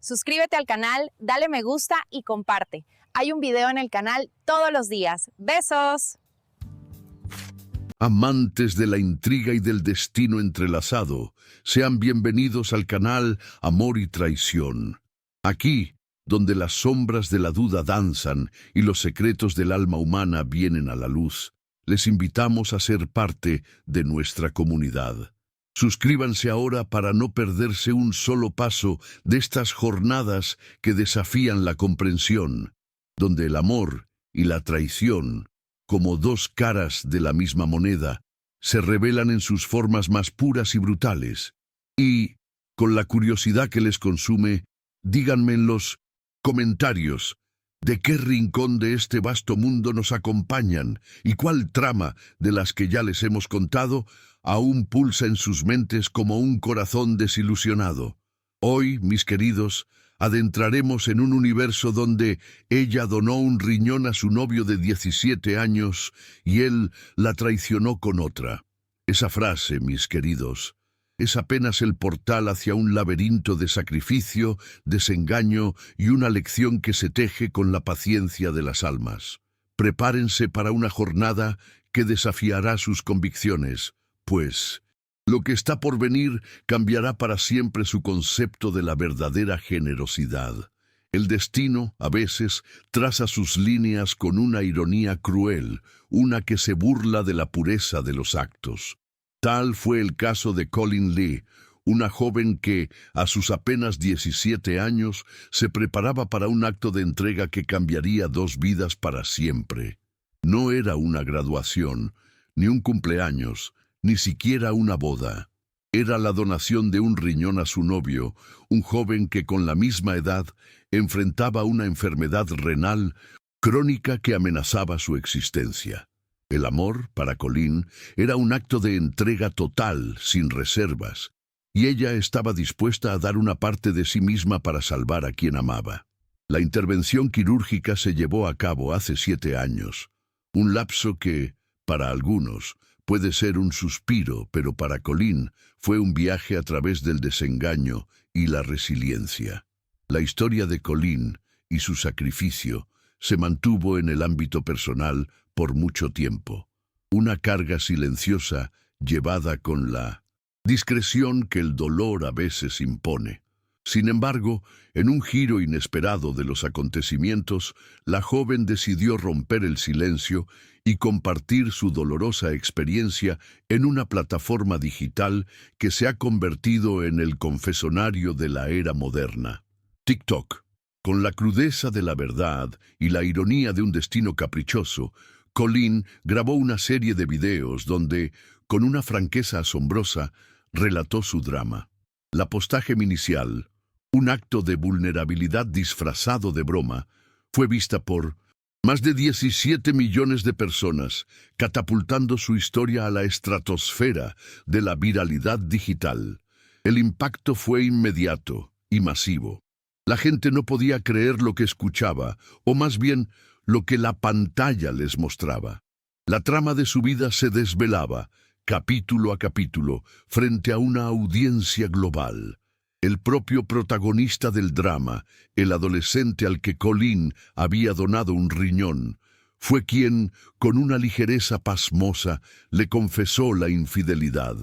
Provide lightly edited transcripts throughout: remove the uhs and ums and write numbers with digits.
Suscríbete al canal, dale me gusta y comparte. Hay un video en el canal todos los días. ¡Besos! Amantes de la intriga y del destino entrelazado, sean bienvenidos al canal Amor y Traición. Aquí, donde las sombras de la duda danzan y los secretos del alma humana vienen a la luz, les invitamos a ser parte de nuestra comunidad. Suscríbanse ahora para no perderse un solo paso de estas jornadas que desafían la comprensión, donde el amor y la traición, como dos caras de la misma moneda, se revelan en sus formas más puras y brutales. Y, con la curiosidad que les consume, díganme en los comentarios de qué rincón de este vasto mundo nos acompañan y cuál trama de las que ya les hemos contado aún pulsa en sus mentes como un corazón desilusionado. Hoy, mis queridos, adentraremos en un universo donde ella donó un riñón a su novio de 17 años y él la traicionó con otra. Esa frase, mis queridos, es apenas el portal hacia un laberinto de sacrificio, desengaño y una lección que se teje con la paciencia de las almas. Prepárense para una jornada que desafiará sus convicciones, pues lo que está por venir cambiará para siempre su concepto de la verdadera generosidad. El destino, a veces, traza sus líneas con una ironía cruel, una que se burla de la pureza de los actos. Tal fue el caso de Colleen Lee, una joven que, a sus apenas 17 años, se preparaba para un acto de entrega que cambiaría dos vidas para siempre. No era una graduación, ni un cumpleaños, ni siquiera una boda. Era la donación de un riñón a su novio, un joven que con la misma edad enfrentaba una enfermedad renal crónica que amenazaba su existencia. El amor, para Colleen, era un acto de entrega total, sin reservas, y ella estaba dispuesta a dar una parte de sí misma para salvar a quien amaba. La intervención quirúrgica se llevó a cabo hace 7 años, un lapso que, para algunos, puede ser un suspiro, pero para Colleen fue un viaje a través del desengaño y la resiliencia. La historia de Colleen y su sacrificio se mantuvo en el ámbito personal por mucho tiempo. Una carga silenciosa llevada con la discreción que el dolor a veces impone. Sin embargo, en un giro inesperado de los acontecimientos, la joven decidió romper el silencio y compartir su dolorosa experiencia en una plataforma digital que se ha convertido en el confesionario de la era moderna. TikTok. Con la crudeza de la verdad y la ironía de un destino caprichoso, Colleen grabó una serie de videos donde, con una franqueza asombrosa, relató su drama. La postaje inicial, un acto de vulnerabilidad disfrazado de broma, fue vista por más de 17 millones de personas, catapultando su historia a la estratosfera de la viralidad digital. El impacto fue inmediato y masivo. La gente no podía creer lo que escuchaba, o más bien, lo que la pantalla les mostraba. La trama de su vida se desvelaba, capítulo a capítulo, frente a una audiencia global. El propio protagonista del drama, el adolescente al que Colleen había donado un riñón, fue quien, con una ligereza pasmosa, le confesó la infidelidad.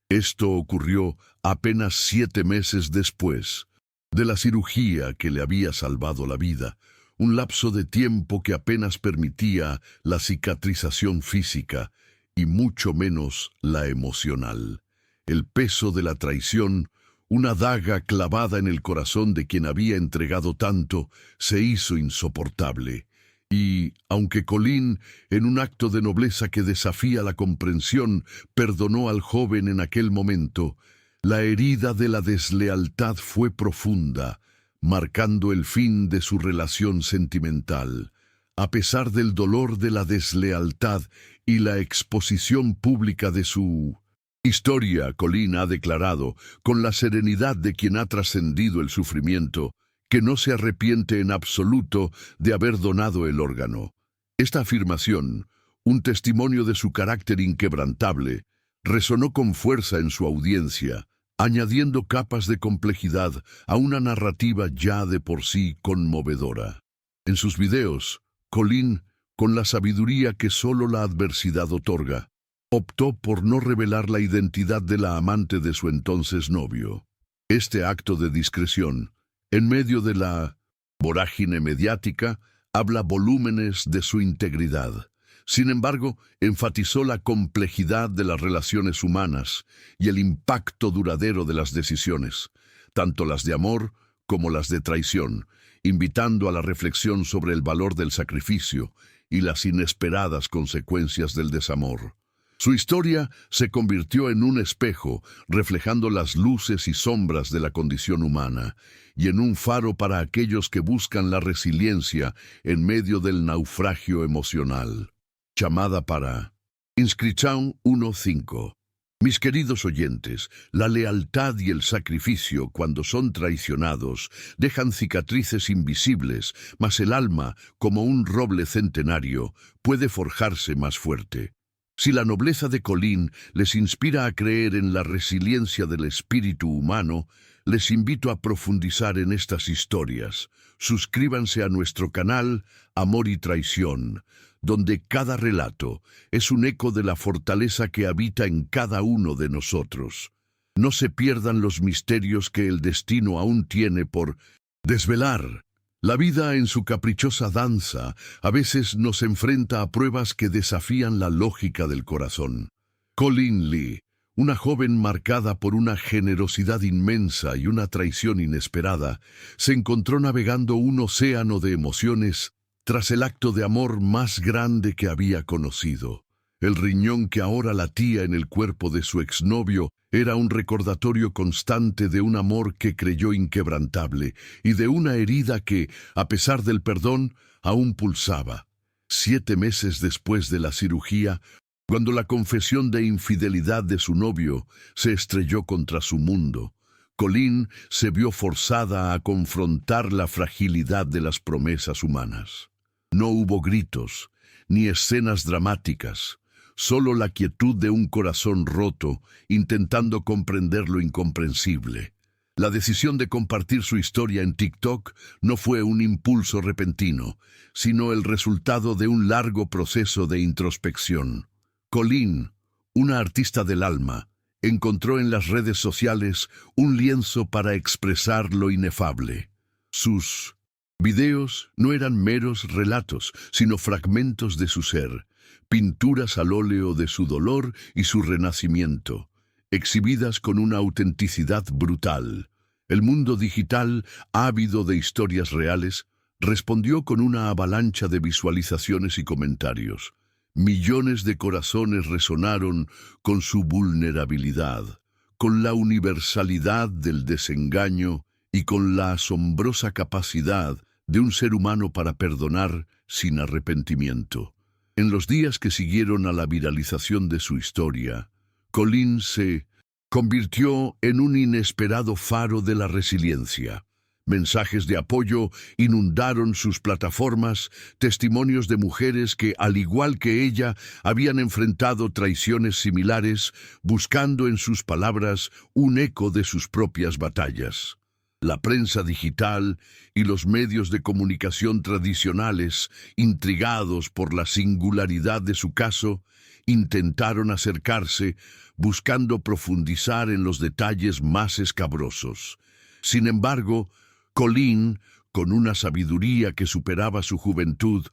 Esto ocurrió apenas 7 meses después de la cirugía que le había salvado la vida, un lapso de tiempo que apenas permitía la cicatrización física y mucho menos la emocional. El peso de la traición, una daga clavada en el corazón de quien había entregado tanto, se hizo insoportable. Y, aunque Colleen, en un acto de nobleza que desafía la comprensión, perdonó al joven en aquel momento, la herida de la deslealtad fue profunda, marcando el fin de su relación sentimental. A pesar del dolor de la deslealtad y la exposición pública de su historia, Colleen ha declarado, con la serenidad de quien ha trascendido el sufrimiento, que no se arrepiente en absoluto de haber donado el órgano. Esta afirmación, un testimonio de su carácter inquebrantable, resonó con fuerza en su audiencia, añadiendo capas de complejidad a una narrativa ya de por sí conmovedora. En sus videos, Colleen, con la sabiduría que solo la adversidad otorga, optó por no revelar la identidad de la amante de su entonces novio. Este acto de discreción, en medio de la vorágine mediática, habla volúmenes de su integridad. Sin embargo, enfatizó la complejidad de las relaciones humanas y el impacto duradero de las decisiones, tanto las de amor como las de traición, invitando a la reflexión sobre el valor del sacrificio y las inesperadas consecuencias del desamor. Su historia se convirtió en un espejo, reflejando las luces y sombras de la condición humana, y en un faro para aquellos que buscan la resiliencia en medio del naufragio emocional. Llamada para Inscripción 1.5. Mis queridos oyentes, la lealtad y el sacrificio, cuando son traicionados, dejan cicatrices invisibles, mas el alma, como un roble centenario, puede forjarse más fuerte. Si la nobleza de Colleen les inspira a creer en la resiliencia del espíritu humano, les invito a profundizar en estas historias. Suscríbanse a nuestro canal Amor y Traición, donde cada relato es un eco de la fortaleza que habita en cada uno de nosotros. No se pierdan los misterios que el destino aún tiene por desvelar. La vida en su caprichosa danza a veces nos enfrenta a pruebas que desafían la lógica del corazón. Colleen Lee, una joven marcada por una generosidad inmensa y una traición inesperada, se encontró navegando un océano de emociones tras el acto de amor más grande que había conocido. El riñón que ahora latía en el cuerpo de su exnovio era un recordatorio constante de un amor que creyó inquebrantable y de una herida que, a pesar del perdón, aún pulsaba. 7 meses después de la cirugía, cuando la confesión de infidelidad de su novio se estrelló contra su mundo, Colleen se vio forzada a confrontar la fragilidad de las promesas humanas. No hubo gritos, ni escenas dramáticas, solo la quietud de un corazón roto intentando comprender lo incomprensible. La decisión de compartir su historia en TikTok no fue un impulso repentino, sino el resultado de un largo proceso de introspección. Colleen, una artista del alma, encontró en las redes sociales un lienzo para expresar lo inefable. Sus videos no eran meros relatos, sino fragmentos de su ser, pinturas al óleo de su dolor y su renacimiento, exhibidas con una autenticidad brutal. El mundo digital, ávido de historias reales, respondió con una avalancha de visualizaciones y comentarios. Millones de corazones resonaron con su vulnerabilidad, con la universalidad del desengaño y con la asombrosa capacidad de un ser humano para perdonar sin arrepentimiento. En los días que siguieron a la viralización de su historia, Colleen se convirtió en un inesperado faro de la resiliencia. Mensajes de apoyo inundaron sus plataformas, testimonios de mujeres que, al igual que ella, habían enfrentado traiciones similares, buscando en sus palabras un eco de sus propias batallas. La prensa digital y los medios de comunicación tradicionales, intrigados por la singularidad de su caso, intentaron acercarse, buscando profundizar en los detalles más escabrosos. Sin embargo, Colleen, con una sabiduría que superaba su juventud,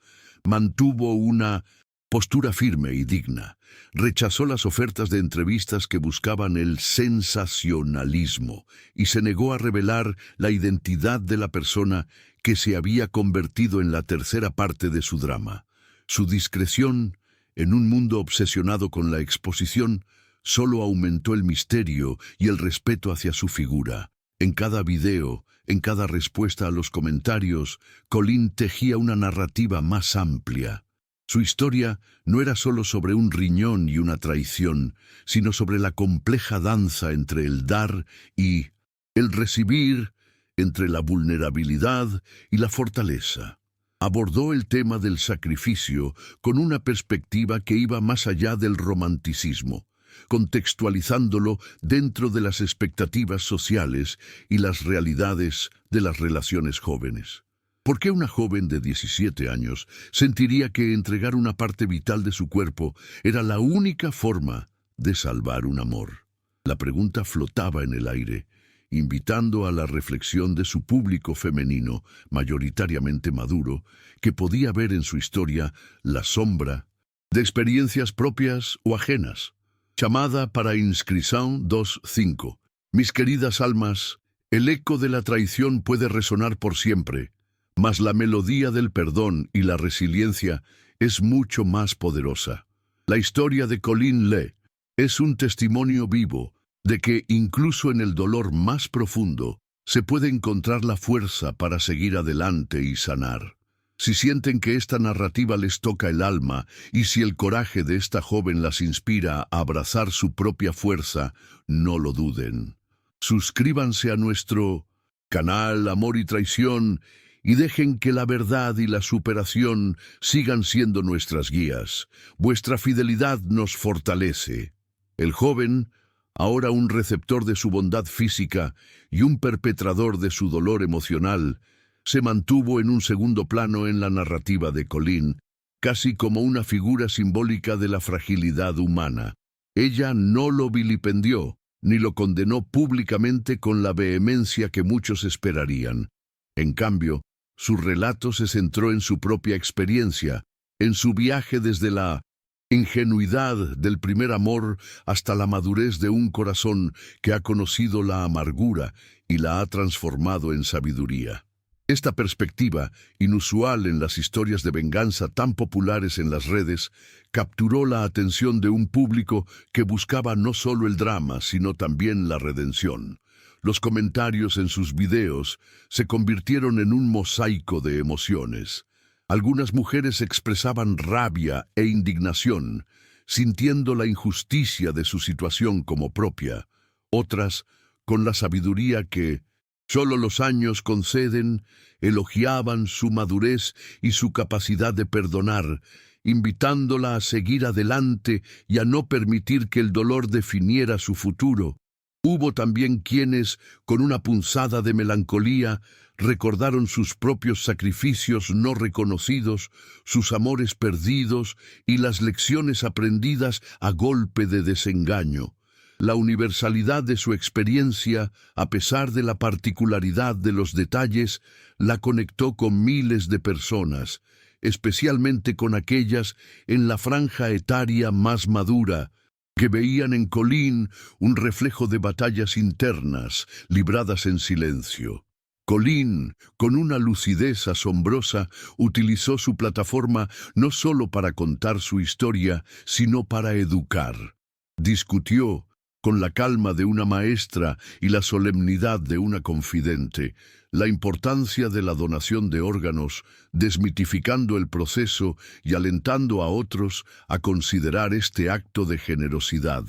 mantuvo una postura firme y digna. Rechazó las ofertas de entrevistas que buscaban el sensacionalismo y se negó a revelar la identidad de la persona que se había convertido en la tercera parte de su drama. Su discreción, en un mundo obsesionado con la exposición, solo aumentó el misterio y el respeto hacia su figura. En cada video, en cada respuesta a los comentarios, Colleen tejía una narrativa más amplia. Su historia no era solo sobre un riñón y una traición, sino sobre la compleja danza entre el dar y el recibir, entre la vulnerabilidad y la fortaleza. Abordó el tema del sacrificio con una perspectiva que iba más allá del romanticismo. contextualizándolo dentro de las expectativas sociales y las realidades de las relaciones jóvenes. ¿Por qué una joven de 17 años sentiría que entregar una parte vital de su cuerpo era la única forma de salvar un amor? La pregunta flotaba en el aire, invitando a la reflexión de su público femenino, mayoritariamente maduro, que podía ver en su historia la sombra de experiencias propias o ajenas. Chamada para inscripción 2.5. Mis queridas almas, el eco de la traición puede resonar por siempre, mas la melodía del perdón y la resiliencia es mucho más poderosa. La historia de Colleen Lee es un testimonio vivo de que incluso en el dolor más profundo se puede encontrar la fuerza para seguir adelante y sanar. Si sienten que esta narrativa les toca el alma y si el coraje de esta joven las inspira a abrazar su propia fuerza, no lo duden. Suscríbanse a nuestro canal Amor y Traición y dejen que la verdad y la superación sigan siendo nuestras guías. Vuestra fidelidad nos fortalece. El joven, ahora un receptor de su bondad física y un perpetrador de su dolor emocional, se mantuvo en un segundo plano en la narrativa de Colleen, casi como una figura simbólica de la fragilidad humana. Ella no lo vilipendió, ni lo condenó públicamente con la vehemencia que muchos esperarían. En cambio, su relato se centró en su propia experiencia, en su viaje desde la ingenuidad del primer amor hasta la madurez de un corazón que ha conocido la amargura y la ha transformado en sabiduría. Esta perspectiva, inusual en las historias de venganza tan populares en las redes, capturó la atención de un público que buscaba no solo el drama, sino también la redención. Los comentarios en sus videos se convirtieron en un mosaico de emociones. Algunas mujeres expresaban rabia e indignación, sintiendo la injusticia de su situación como propia. Otras, con la sabiduría que solo los años conceden, elogiaban su madurez y su capacidad de perdonar, invitándola a seguir adelante y a no permitir que el dolor definiera su futuro. Hubo también quienes, con una punzada de melancolía, recordaron sus propios sacrificios no reconocidos, sus amores perdidos y las lecciones aprendidas a golpe de desengaño. La universalidad de su experiencia, a pesar de la particularidad de los detalles, la conectó con miles de personas, especialmente con aquellas en la franja etaria más madura, que veían en Colleen un reflejo de batallas internas, libradas en silencio. Colleen, con una lucidez asombrosa, utilizó su plataforma no solo para contar su historia, sino para educar. Discutió, con la calma de una maestra y la solemnidad de una confidente, la importancia de la donación de órganos, desmitificando el proceso y alentando a otros a considerar este acto de generosidad.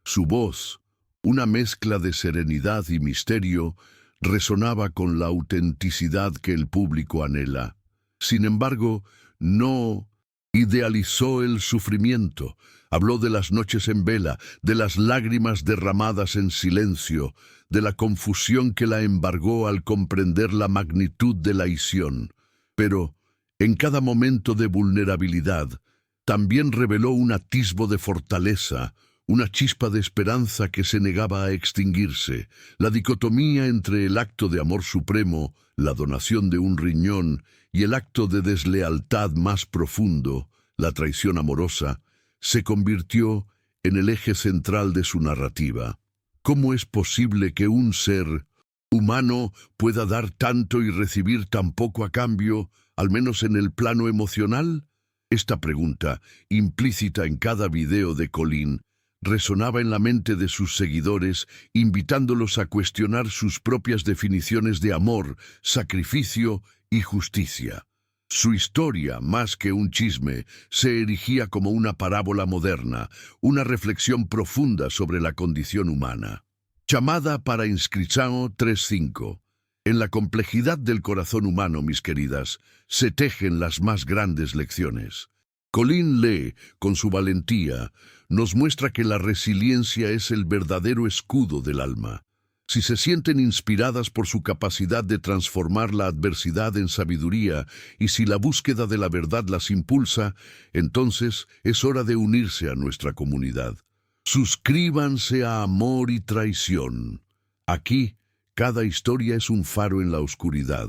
Su voz, una mezcla de serenidad y misterio, resonaba con la autenticidad que el público anhela. Sin embargo, no idealizó el sufrimiento. Habló de las noches en vela, de las lágrimas derramadas en silencio, de la confusión que la embargó al comprender la magnitud de la traición. Pero, en cada momento de vulnerabilidad, también reveló un atisbo de fortaleza, una chispa de esperanza que se negaba a extinguirse. La dicotomía entre el acto de amor supremo, la donación de un riñón, y el acto de deslealtad más profundo, la traición amorosa, se convirtió en el eje central de su narrativa. ¿Cómo es posible que un ser humano pueda dar tanto y recibir tan poco a cambio, al menos en el plano emocional? Esta pregunta, implícita en cada video de Colleen, resonaba en la mente de sus seguidores, invitándolos a cuestionar sus propias definiciones de amor, sacrificio y justicia. Su historia, más que un chisme, se erigía como una parábola moderna, una reflexión profunda sobre la condición humana. Chamada para inscripción 3.5. En la complejidad del corazón humano, mis queridas, se tejen las más grandes lecciones. Colin Lee, con su valentía, nos muestra que la resiliencia es el verdadero escudo del alma. Si se sienten inspiradas por su capacidad de transformar la adversidad en sabiduría y si la búsqueda de la verdad las impulsa, entonces es hora de unirse a nuestra comunidad. Suscríbanse a Amor y Traición. Aquí, cada historia es un faro en la oscuridad,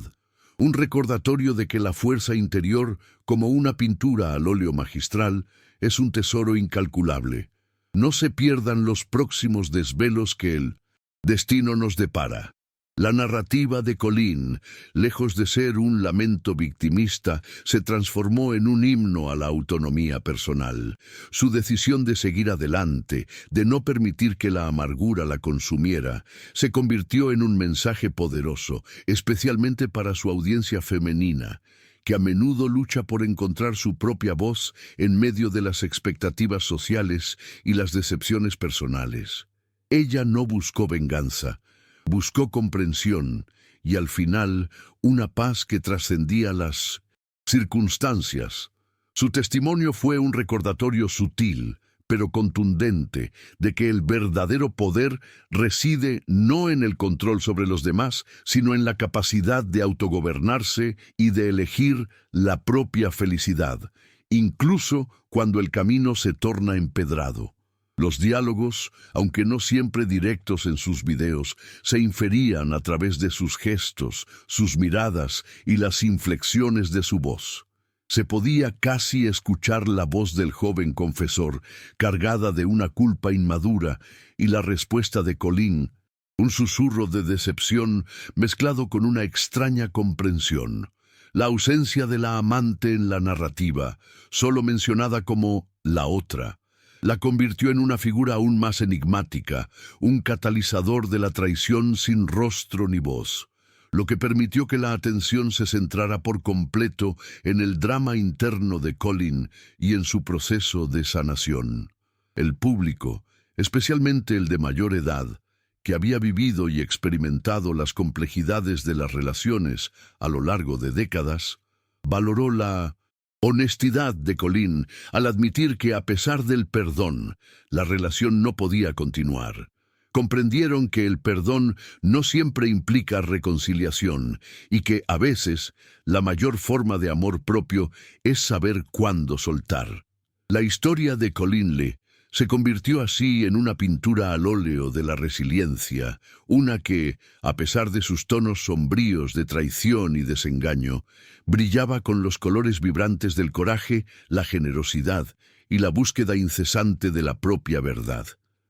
un recordatorio de que la fuerza interior, como una pintura al óleo magistral, es un tesoro incalculable. No se pierdan los próximos desvelos que el destino nos depara. La narrativa de Colin, lejos de ser un lamento victimista, se transformó en un himno a la autonomía personal. Su decisión de seguir adelante, de no permitir que la amargura la consumiera, se convirtió en un mensaje poderoso, especialmente para su audiencia femenina, que a menudo lucha por encontrar su propia voz en medio de las expectativas sociales y las decepciones personales. Ella no buscó venganza, buscó comprensión y al final una paz que trascendía las circunstancias. Su testimonio fue un recordatorio sutil, pero contundente, de que el verdadero poder reside no en el control sobre los demás, sino en la capacidad de autogobernarse y de elegir la propia felicidad, incluso cuando el camino se torna empedrado. Los diálogos, aunque no siempre directos en sus videos, se inferían a través de sus gestos, sus miradas y las inflexiones de su voz. Se podía casi escuchar la voz del joven confesor, cargada de una culpa inmadura, y la respuesta de Colin, un susurro de decepción mezclado con una extraña comprensión. La ausencia de la amante en la narrativa, solo mencionada como la otra, la convirtió en una figura aún más enigmática, un catalizador de la traición sin rostro ni voz, lo que permitió que la atención se centrara por completo en el drama interno de Colin y en su proceso de sanación. El público, especialmente el de mayor edad, que había vivido y experimentado las complejidades de las relaciones a lo largo de décadas, valoró la honestidad de Colin al admitir que a pesar del perdón, la relación no podía continuar. Comprendieron que el perdón no siempre implica reconciliación y que, a veces, la mayor forma de amor propio es saber cuándo soltar. La historia de Colin Lee se convirtió así en una pintura al óleo de la resiliencia, una que, a pesar de sus tonos sombríos de traición y desengaño, brillaba con los colores vibrantes del coraje, la generosidad y la búsqueda incesante de la propia verdad.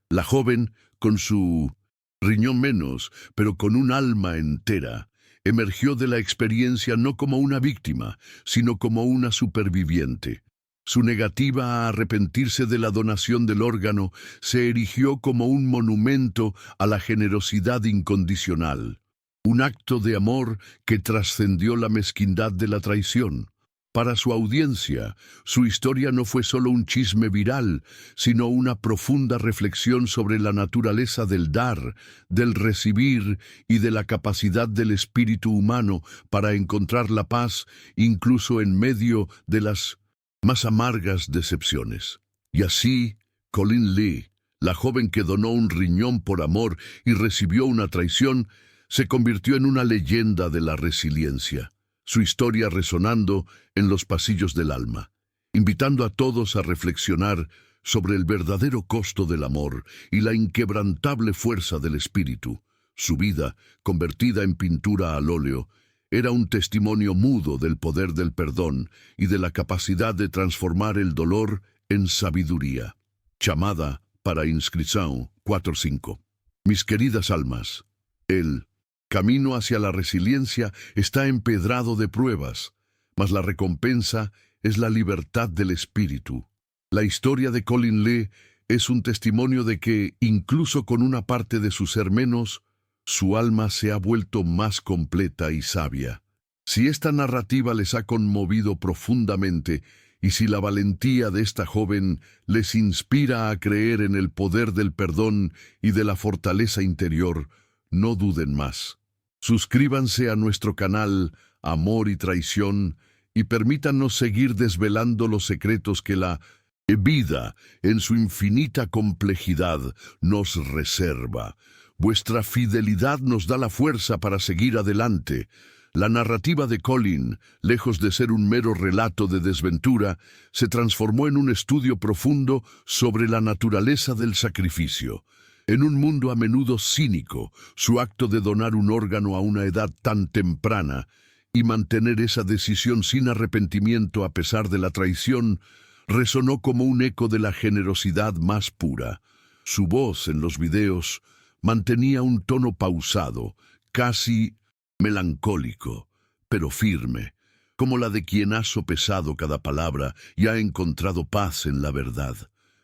La joven, con su riñón menos, pero con un alma entera, emergió de la experiencia no como una víctima, sino como una superviviente. Su negativa a arrepentirse de la donación del órgano se erigió como un monumento a la generosidad incondicional, un acto de amor que trascendió la mezquindad de la traición. Para su audiencia, su historia no fue solo un chisme viral, sino una profunda reflexión sobre la naturaleza del dar, del recibir y de la capacidad del espíritu humano para encontrar la paz incluso en medio de las más amargas decepciones. Y así, Colin Lee, la joven que donó un riñón por amor y recibió una traición, se convirtió en una leyenda de la resiliencia, su historia resonando en los pasillos del alma, invitando a todos a reflexionar sobre el verdadero costo del amor y la inquebrantable fuerza del espíritu. Su vida, convertida en pintura al óleo, era un testimonio mudo del poder del perdón y de la capacidad de transformar el dolor en sabiduría. Chamada para inscripción 4.5. Mis queridas almas, el camino hacia la resiliencia está empedrado de pruebas, mas la recompensa es la libertad del espíritu. La historia de Colin Lee es un testimonio de que, incluso con una parte de su ser menos, su alma se ha vuelto más completa y sabia. Si esta narrativa les ha conmovido profundamente y si la valentía de esta joven les inspira a creer en el poder del perdón y de la fortaleza interior, no duden más. Suscríbanse a nuestro canal Amor y Traición y permítanos seguir desvelando los secretos que la vida, en su infinita complejidad, nos reserva. Vuestra fidelidad nos da la fuerza para seguir adelante. La narrativa de Colin, lejos de ser un mero relato de desventura, se transformó en un estudio profundo sobre la naturaleza del sacrificio. En un mundo a menudo cínico, su acto de donar un órgano a una edad tan temprana y mantener esa decisión sin arrepentimiento a pesar de la traición, resonó como un eco de la generosidad más pura. Su voz en los videos mantenía un tono pausado, casi melancólico, pero firme, como la de quien ha sopesado cada palabra y ha encontrado paz en la verdad.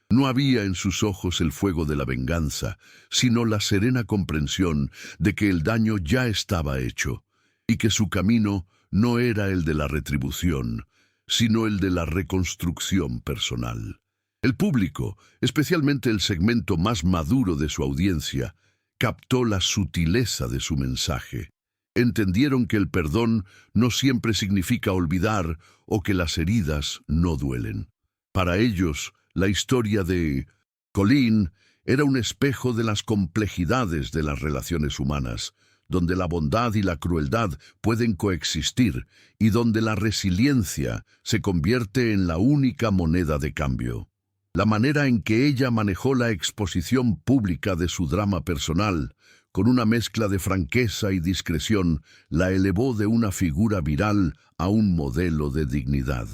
No había en sus ojos el fuego de la venganza, sino la serena comprensión de que el daño ya estaba hecho, y que su camino no era el de la retribución, sino el de la reconstrucción personal. El público, especialmente el segmento más maduro de su audiencia, captó la sutileza de su mensaje. Entendieron que el perdón no siempre significa olvidar o que las heridas no duelen. Para ellos, la historia de Colin era un espejo de las complejidades de las relaciones humanas, donde la bondad y la crueldad pueden coexistir y donde la resiliencia se convierte en la única moneda de cambio. La manera en que ella manejó la exposición pública de su drama personal, con una mezcla de franqueza y discreción, la elevó de una figura viral a un modelo de dignidad.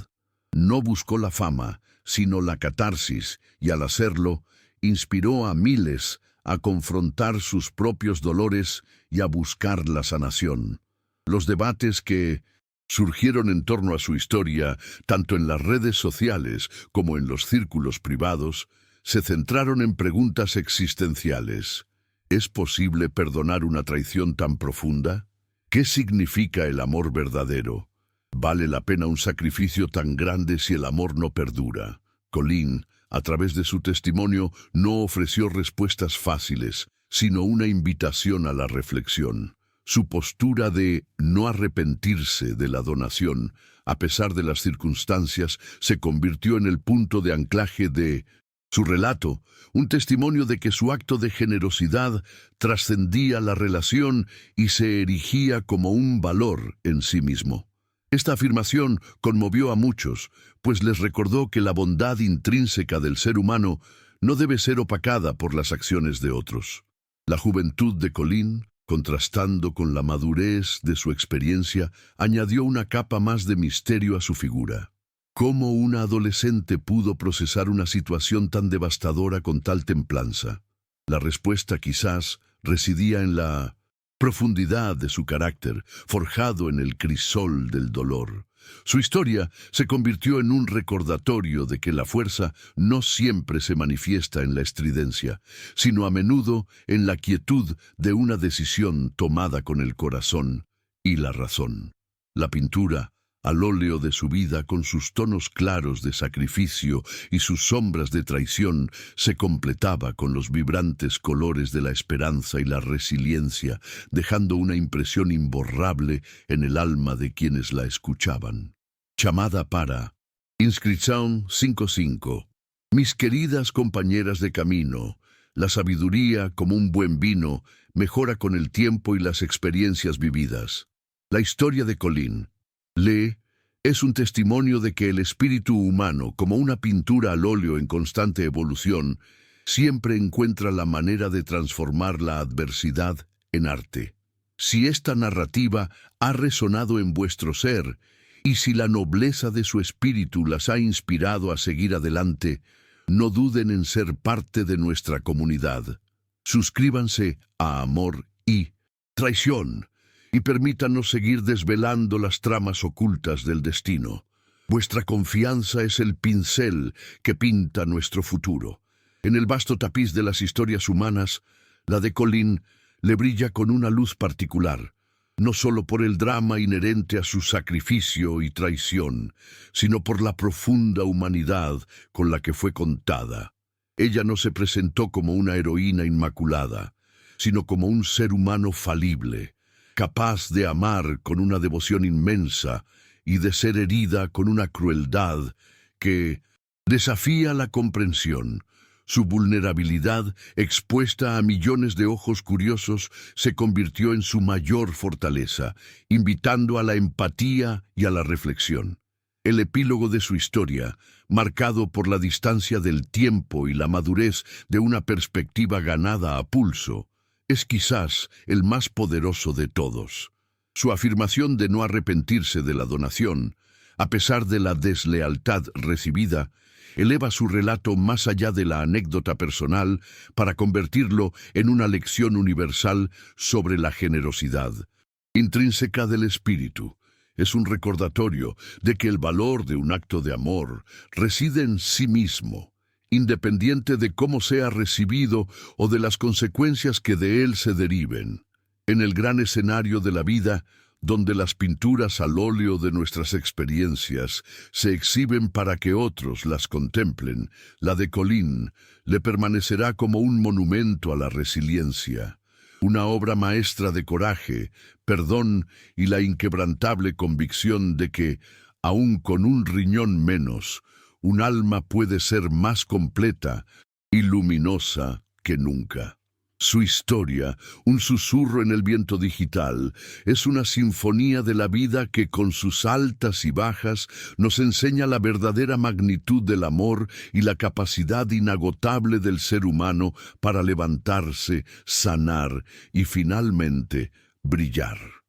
No buscó la fama, sino la catarsis, y al hacerlo, inspiró a miles a confrontar sus propios dolores y a buscar la sanación. Los debates que surgieron en torno a su historia, tanto en las redes sociales como en los círculos privados, se centraron en preguntas existenciales. ¿Es posible perdonar una traición tan profunda? ¿Qué significa el amor verdadero? ¿Vale la pena un sacrificio tan grande si el amor no perdura? Colin, a través de su testimonio, no ofreció respuestas fáciles, sino una invitación a la reflexión. Su postura de no arrepentirse de la donación, a pesar de las circunstancias, se convirtió en el punto de anclaje de su relato, un testimonio de que su acto de generosidad trascendía la relación y se erigía como un valor en sí mismo. Esta afirmación conmovió a muchos, pues les recordó que la bondad intrínseca del ser humano no debe ser opacada por las acciones de otros. La juventud de Colin, contrastando con la madurez de su experiencia, añadió una capa más de misterio a su figura. ¿Cómo una adolescente pudo procesar una situación tan devastadora con tal templanza? La respuesta quizás residía en la profundidad de su carácter, forjado en el crisol del dolor. Su historia se convirtió en un recordatorio de que la fuerza no siempre se manifiesta en la estridencia, sino a menudo en la quietud de una decisión tomada con el corazón y la razón. La pintura, al óleo de su vida, con sus tonos claros de sacrificio y sus sombras de traición, se completaba con los vibrantes colores de la esperanza y la resiliencia, dejando una impresión imborrable en el alma de quienes la escuchaban. Chamada para Inscripción 5:5. Mis queridas compañeras de camino, la sabiduría, como un buen vino, mejora con el tiempo y las experiencias vividas. La historia de Colin es un testimonio de que el espíritu humano, como una pintura al óleo en constante evolución, siempre encuentra la manera de transformar la adversidad en arte. Si esta narrativa ha resonado en vuestro ser, y si la nobleza de su espíritu las ha inspirado a seguir adelante, no duden en ser parte de nuestra comunidad. Suscríbanse a Amor y Traición, y permítanos seguir desvelando las tramas ocultas del destino. Vuestra confianza es el pincel que pinta nuestro futuro. En el vasto tapiz de las historias humanas, la de Colin le brilla con una luz particular, no solo por el drama inherente a su sacrificio y traición, sino por la profunda humanidad con la que fue contada. Ella no se presentó como una heroína inmaculada, sino como un ser humano falible, capaz de amar con una devoción inmensa y de ser herida con una crueldad que desafía la comprensión. Su vulnerabilidad, expuesta a millones de ojos curiosos, se convirtió en su mayor fortaleza, invitando a la empatía y a la reflexión. El epílogo de su historia, marcado por la distancia del tiempo y la madurez de una perspectiva ganada a pulso, es quizás el más poderoso de todos. Su afirmación de no arrepentirse de la donación, a pesar de la deslealtad recibida, eleva su relato más allá de la anécdota personal para convertirlo en una lección universal sobre la generosidad, intrínseca del espíritu. Es un recordatorio de que el valor de un acto de amor reside en sí mismo, independiente de cómo sea recibido o de las consecuencias que de él se deriven. En el gran escenario de la vida, donde las pinturas al óleo de nuestras experiencias se exhiben para que otros las contemplen, la de Colin le permanecerá como un monumento a la resiliencia, una obra maestra de coraje, perdón y la inquebrantable convicción de que, aun con un riñón menos, un alma puede ser más completa y luminosa que nunca. Su historia, un susurro en el viento digital, es una sinfonía de la vida que con sus altas y bajas nos enseña la verdadera magnitud del amor y la capacidad inagotable del ser humano para levantarse, sanar y finalmente brillar.